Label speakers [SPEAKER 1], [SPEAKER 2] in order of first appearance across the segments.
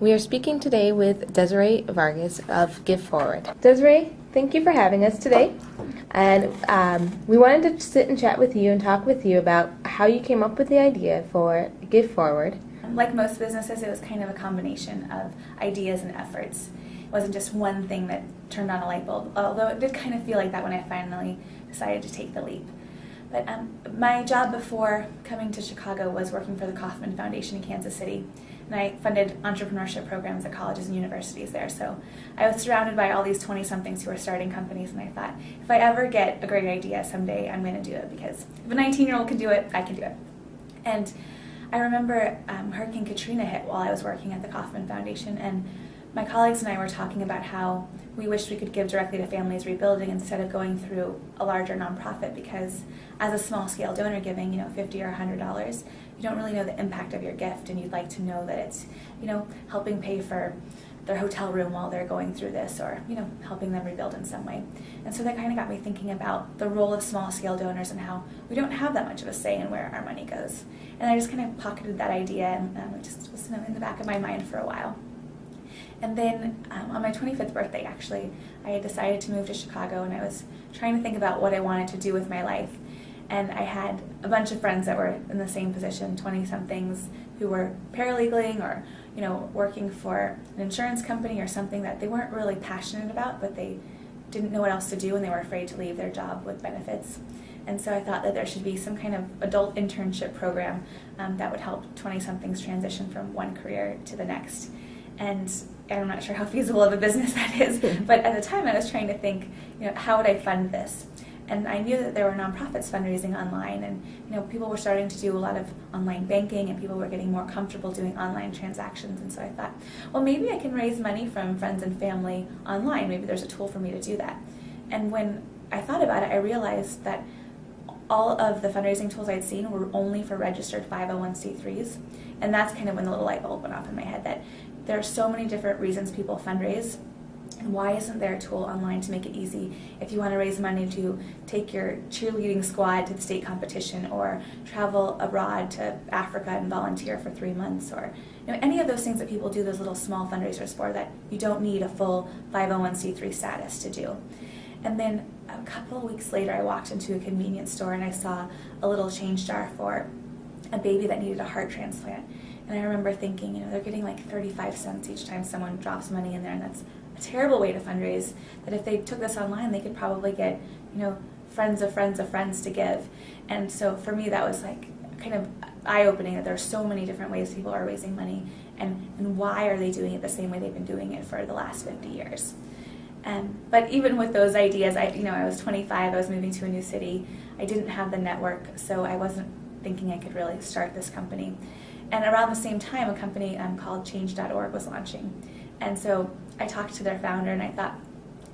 [SPEAKER 1] We are speaking today with Desiree Vargas of Give Forward. Desiree, thank you for having us today. And we wanted to sit and chat with you and talk with you about how you came up with the idea for Give Forward.
[SPEAKER 2] Like most businesses, it was kind of a combination of ideas and efforts. It wasn't just one thing that turned on a light bulb, although it did kind of feel like that when I finally decided to take the leap. But my job before coming to Chicago was working for the Kauffman Foundation in Kansas City. And I funded entrepreneurship programs at colleges and universities there. So I was surrounded by all these 20-somethings who were starting companies, and I thought, if I ever get a great idea someday, I'm going to do it, because if a 19-year-old can do it, I can do it. And I remember Hurricane Katrina hit while I was working at the Kauffman Foundation, and my colleagues and I were talking about how we wished we could give directly to families rebuilding instead of going through a larger nonprofit, because as a small-scale donor giving, $50 or $100, you don't really know the impact of your gift, and you'd like to know that it's, helping pay for their hotel room while they're going through this, or, helping them rebuild in some way. And so that kind of got me thinking about the role of small-scale donors and how we don't have that much of a say in where our money goes. And I just kind of pocketed that idea, and it just was in the back of my mind for a while. And then on my 25th birthday, actually, I had decided to move to Chicago, and I was trying to think about what I wanted to do with my life. And I had a bunch of friends that were in the same position, 20-somethings, who were paralegaling or, working for an insurance company or something that they weren't really passionate about, but they didn't know what else to do, and they were afraid to leave their job with benefits. And so I thought that there should be some kind of adult internship program that would help 20-somethings transition from one career to the next. And I'm not sure how feasible of a business that is, but at the time I was trying to think, how would I fund this? And I knew that there were nonprofits fundraising online, and people were starting to do a lot of online banking, and people were getting more comfortable doing online transactions. And so I thought, well, maybe I can raise money from friends and family online. Maybe there's a tool for me to do that. And when I thought about it, I realized that all of the fundraising tools I'd seen were only for registered 501c3s, and that's kind of when the little light bulb went off in my head, that there are so many different reasons people fundraise. And why isn't there a tool online to make it easy if you want to raise money to take your cheerleading squad to the state competition, or travel abroad to Africa and volunteer for 3 months, or any of those things that people do, those little small fundraisers for, that you don't need a full 501c3 status to do. And then a couple of weeks later, I walked into a convenience store and I saw a little change jar for a baby that needed a heart transplant. And I remember thinking, they're getting like 35 cents each time someone drops money in there, and that's a terrible way to fundraise. That if they took this online, they could probably get, friends of friends of friends to give. And so for me, that was like kind of eye-opening, that there are so many different ways people are raising money, and why are they doing it the same way they've been doing it for the last 50 years. But even with those ideas, I was 25, I was moving to a new city, I didn't have the network, so I wasn't thinking I could really start this company. And around the same time, a company called Change.org was launching. And so I talked to their founder, and I thought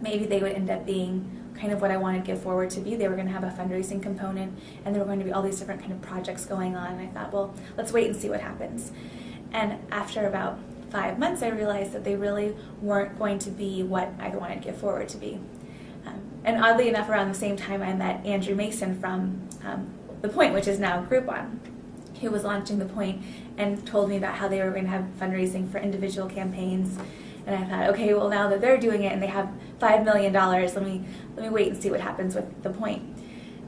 [SPEAKER 2] maybe they would end up being kind of what I wanted Give Forward to be. They were going to have a fundraising component, and there were going to be all these different kind of projects going on. And I thought, well, let's wait and see what happens. And after about 5 months, I realized that they really weren't going to be what I wanted Give Forward to be. And oddly enough, around the same time, I met Andrew Mason from The Point, which is now Groupon, who was launching The Point, and told me about how they were going to have fundraising for individual campaigns. And I thought, okay, well, now that they're doing it and they have $5 million, let me wait and see what happens with The Point.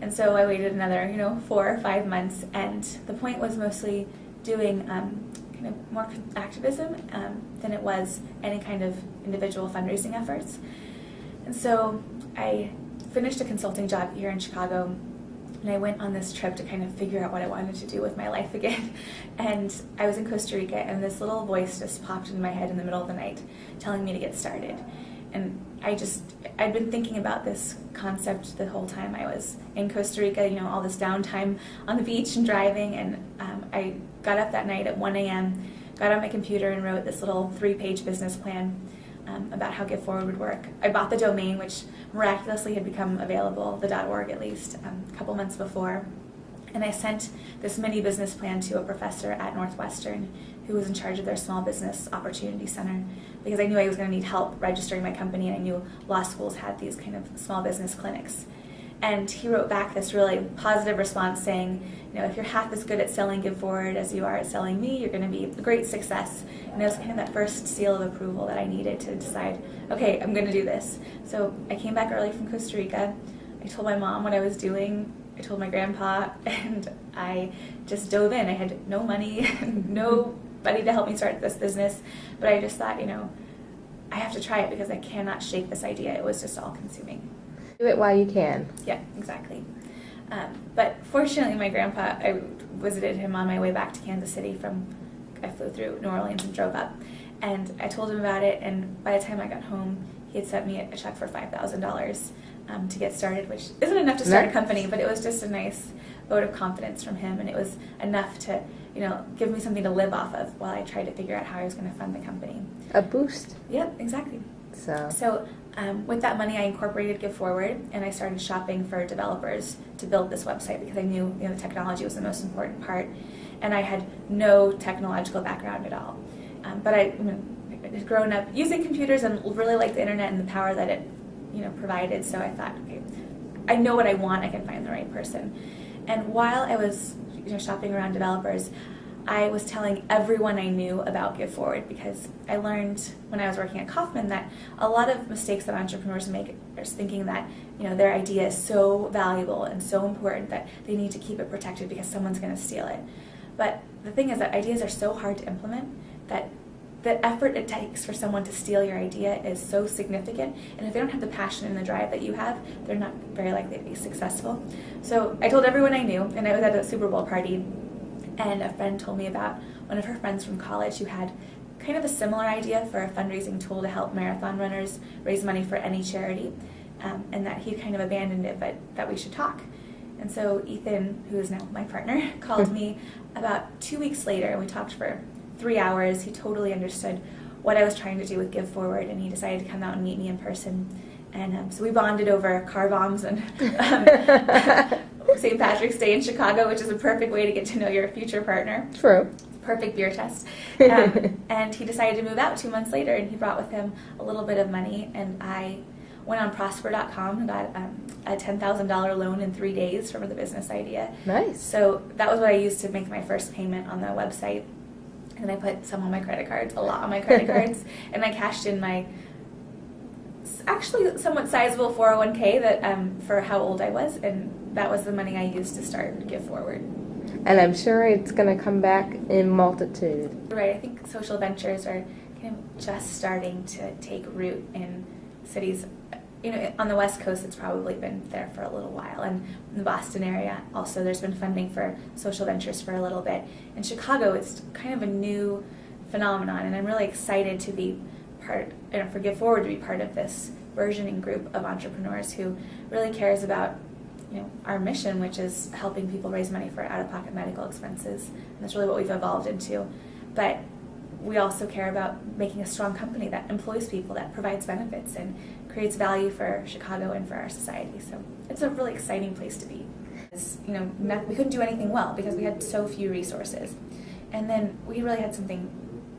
[SPEAKER 2] And so I waited another 4 or 5 months, and The Point was mostly doing kind of more activism than it was any kind of individual fundraising efforts. And so I finished a consulting job here in Chicago, and I went on this trip to kind of figure out what I wanted to do with my life again. And I was in Costa Rica, and this little voice just popped in my head in the middle of the night telling me to get started. And I'd been thinking about this concept the whole time I was in Costa Rica, all this downtime on the beach and driving. And I got up that night at 1 a.m., got on my computer and wrote this little 3-page business plan about how Give Forward would work. I bought the domain, which miraculously had become available, the .org at least, a couple months before. And I sent this mini business plan to a professor at Northwestern who was in charge of their Small Business Opportunity Center, because I knew I was going to need help registering my company, and I knew law schools had these kind of small business clinics. And he wrote back this really positive response saying, if you're half as good at selling Give Forward as you are at selling me, you're going to be a great success. And it was kind of that first seal of approval that I needed to decide, okay, I'm going to do this. So I came back early from Costa Rica. I told my mom what I was doing. I told my grandpa, and I just dove in. I had no money, nobody to help me start this business, but I just thought, I have to try it because I cannot shake this idea. It was just all consuming.
[SPEAKER 1] Do it while you can.
[SPEAKER 2] Yeah, exactly. But fortunately, my grandpa, I visited him on my way back to Kansas City I flew through New Orleans and drove up. And I told him about it, and by the time I got home, he had sent me a check for $5,000 to get started, which isn't enough to start a company, but it was just a nice vote of confidence from him, and it was enough to, give me something to live off of while I tried to figure out how I was going to fund the company.
[SPEAKER 1] A boost.
[SPEAKER 2] Yep, exactly. So with that money, I incorporated Give Forward, and I started shopping for developers to build this website because I knew the technology was the most important part, and I had no technological background at all. But I had grown up using computers and really liked the internet and the power that it provided. So I thought, okay, I know what I want. I can find the right person. And while I was shopping around developers, I was telling everyone I knew about Give Forward because I learned when I was working at Kaufman that a lot of mistakes that entrepreneurs make is thinking that their idea is so valuable and so important that they need to keep it protected because someone's going to steal it. But the thing is that ideas are so hard to implement that the effort it takes for someone to steal your idea is so significant, and if they don't have the passion and the drive that you have, they're not very likely to be successful. So I told everyone I knew, and I was at a Super Bowl party, and a friend told me about one of her friends from college who had kind of a similar idea for a fundraising tool to help marathon runners raise money for any charity, and that he kind of abandoned it, but that we should talk. And so Ethan, who is now my partner, called me about 2 weeks later, and we talked for 3 hours. He totally understood what I was trying to do with Give Forward, and he decided to come out and meet me in person. And so we bonded over car bombs and St. Patrick's Day in Chicago, which is a perfect way to get to know your future partner.
[SPEAKER 1] True.
[SPEAKER 2] Perfect beer test. And he decided to move out 2 months later, and he brought with him a little bit of money, and I went on Prosper.com and got a $10,000 loan in 3 days from the business idea.
[SPEAKER 1] Nice.
[SPEAKER 2] So that was what I used to make my first payment on the website. And I put some on my credit cards, a lot on my credit cards, and I cashed in my actually somewhat sizable 401k that for how old I was, and that was the money I used to start Give Forward.
[SPEAKER 1] And I'm sure it's going to come back in multitude.
[SPEAKER 2] Right, I think social ventures are kind of just starting to take root in cities. On the West Coast, it's probably been there for a little while, and in the Boston area also there's been funding for social ventures for a little bit. In Chicago, it's kind of a new phenomenon, and I'm really excited to be for Give Forward to be part of this burgeoning group of entrepreneurs who really cares about our mission, which is helping people raise money for out-of-pocket medical expenses, and that's really what we've evolved into. But we also care about making a strong company that employs people, that provides benefits, and creates value for Chicago and for our society. So it's a really exciting place to be. We couldn't do anything well because we had so few resources. And then we really had something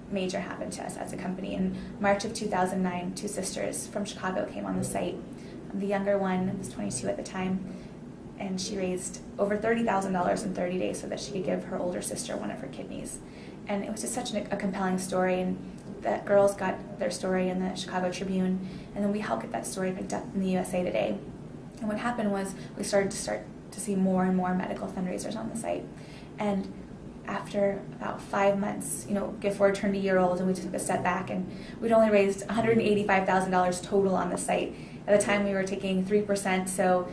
[SPEAKER 2] major happen to us as a company. In March of 2009, two sisters from Chicago came on the site. The younger one was 22 at the time, and she raised over $30,000 in 30 days so that she could give her older sister one of her kidneys. And it was just such a compelling story, and the girls got their story in the Chicago Tribune, and then we helped get that story picked up in the USA Today. And what happened was we started to see more and more medical fundraisers on the site. And after about 5 months, Give Forward turned a year old, and we took a step back, and we'd only raised $185,000 total on the site. At the time, we were taking 3%, so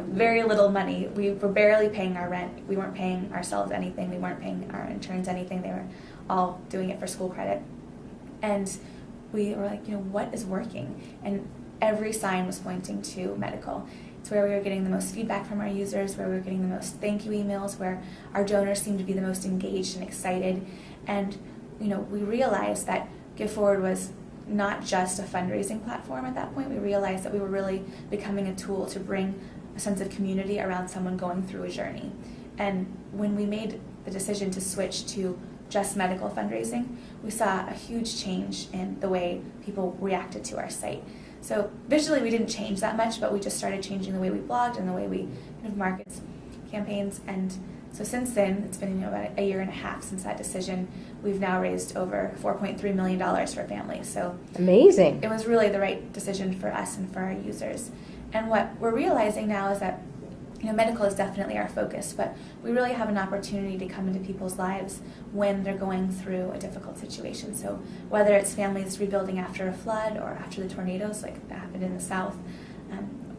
[SPEAKER 2] very little money. We were barely paying our rent. We weren't paying ourselves anything. We weren't paying our interns anything. They were all doing it for school credit. And we were like, what is working? And every sign was pointing to medical. It's where we were getting the most feedback from our users, where we were getting the most thank you emails, where our donors seemed to be the most engaged and excited. And we realized that Give Forward was not just a fundraising platform at that point. We realized that we were really becoming a tool to bring a sense of community around someone going through a journey. And when we made the decision to switch to just medical fundraising, we saw a huge change in the way people reacted to our site. So visually we didn't change that much, but we just started changing the way we blogged and the way we kind of market campaigns. And so since then, it's been about a year and a half since that decision. We've now raised over $4.3 million for families. So
[SPEAKER 1] amazing.
[SPEAKER 2] It was really the right decision for us and for our users. And what we're realizing now is that medical is definitely our focus, but we really have an opportunity to come into people's lives when they're going through a difficult situation. So whether it's families rebuilding after a flood or after the tornadoes, like that happened in the South,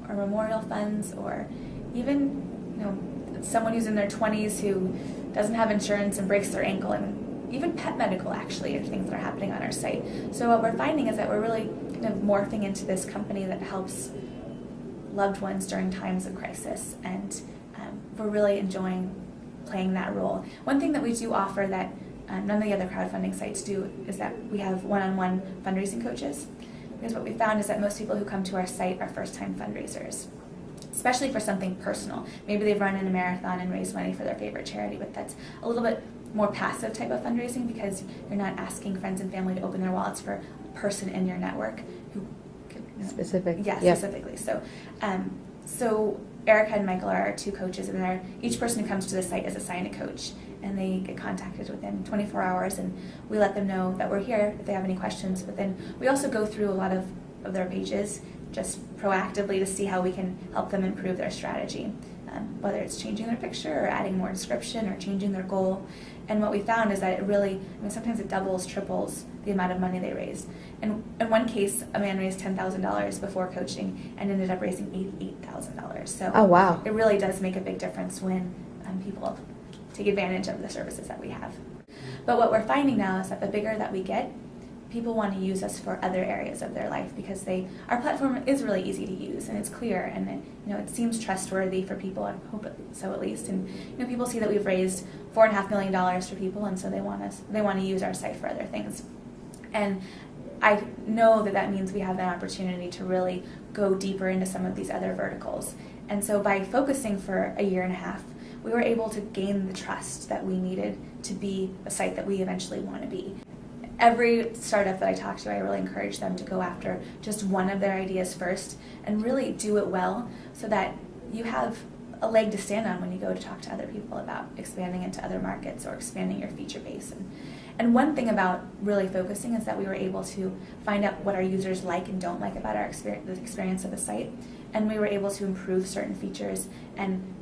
[SPEAKER 2] or memorial funds, or even someone who's in their 20s who doesn't have insurance and breaks their ankle, and even pet medical actually are things that are happening on our site. So what we're finding is that we're really kind of morphing into this company that helps loved ones during times of crisis, and we're really enjoying playing that role. One thing that we do offer that none of the other crowdfunding sites do is that we have one-on-one fundraising coaches, because what we found is that most people who come to our site are first-time fundraisers, especially for something personal. Maybe they've run in a marathon and raised money for their favorite charity, but that's a little bit more passive type of fundraising, because you're not asking friends and family to open their wallets for a person in your network who
[SPEAKER 1] specific.
[SPEAKER 2] Yeah,
[SPEAKER 1] yep.
[SPEAKER 2] Specifically. So Erica and Michael are our two coaches, and each person who comes to the site is assigned a coach, and they get contacted within 24 hours, and we let them know that we're here if they have any questions. But then we also go through a lot of their pages just proactively to see how we can help them improve their strategy, whether it's changing their picture or adding more description or changing their goal. And what we found is that it really, sometimes it doubles, triples the amount of money they raised. And in one case, a man raised $10,000 before coaching and ended up raising $88,000. So
[SPEAKER 1] oh, wow.
[SPEAKER 2] It really does make a big difference when people take advantage of the services that we have. But what we're finding now is that the bigger that we get, people want to use us for other areas of their life, because our platform is really easy to use, and it's clear, and it seems trustworthy for people. I hope so, at least. And people see that we've raised $4.5 million for people, and so they want to use our site for other things. And I know that means we have an opportunity to really go deeper into some of these other verticals. And so by focusing for a year and a half, we were able to gain the trust that we needed to be a site that we eventually want to be. Every startup that I talk to, I really encourage them to go after just one of their ideas first and really do it well, so that you have a leg to stand on when you go to talk to other people about expanding into other markets or expanding your feature base. And one thing about really focusing is that we were able to find out what our users like and don't like about the experience of the site, and we were able to improve certain features and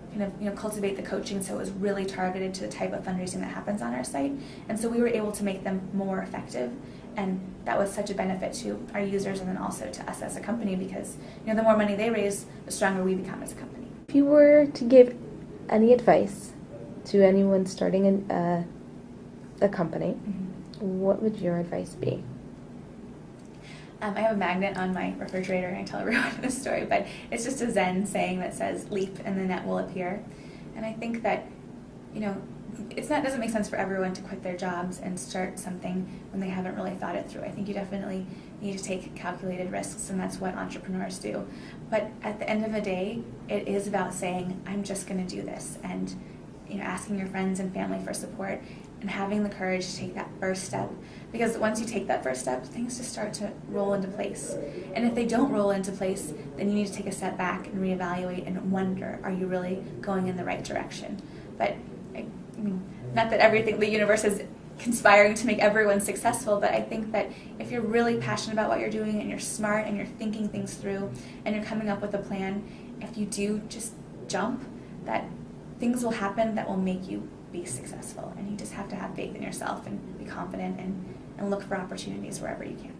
[SPEAKER 2] cultivate the coaching so it was really targeted to the type of fundraising that happens on our site. And so we were able to make them more effective, and that was such a benefit to our users and then also to us as a company, because the more money they raise, the stronger we become as a company.
[SPEAKER 1] If you were to give any advice to anyone starting a company, mm-hmm. what would your advice be?
[SPEAKER 2] I have a magnet on my refrigerator, and I tell everyone this story, but it's just a Zen saying that says, "Leap and the net will appear." And I think that, it doesn't make sense for everyone to quit their jobs and start something when they haven't really thought it through. I think you definitely need to take calculated risks, and that's what entrepreneurs do. But at the end of the day, it is about saying, "I'm just going to do this," and asking your friends and family for support, and having the courage to take that first step. Because once you take that first step, things just start to roll into place. And if they don't roll into place, then you need to take a step back and reevaluate and wonder, are you really going in the right direction? But not that the universe is conspiring to make everyone successful, but I think that if you're really passionate about what you're doing, and you're smart, and you're thinking things through, and you're coming up with a plan, if you do just jump, that things will happen that will make you be successful. And you just have to have faith in yourself and be confident and look for opportunities wherever you can.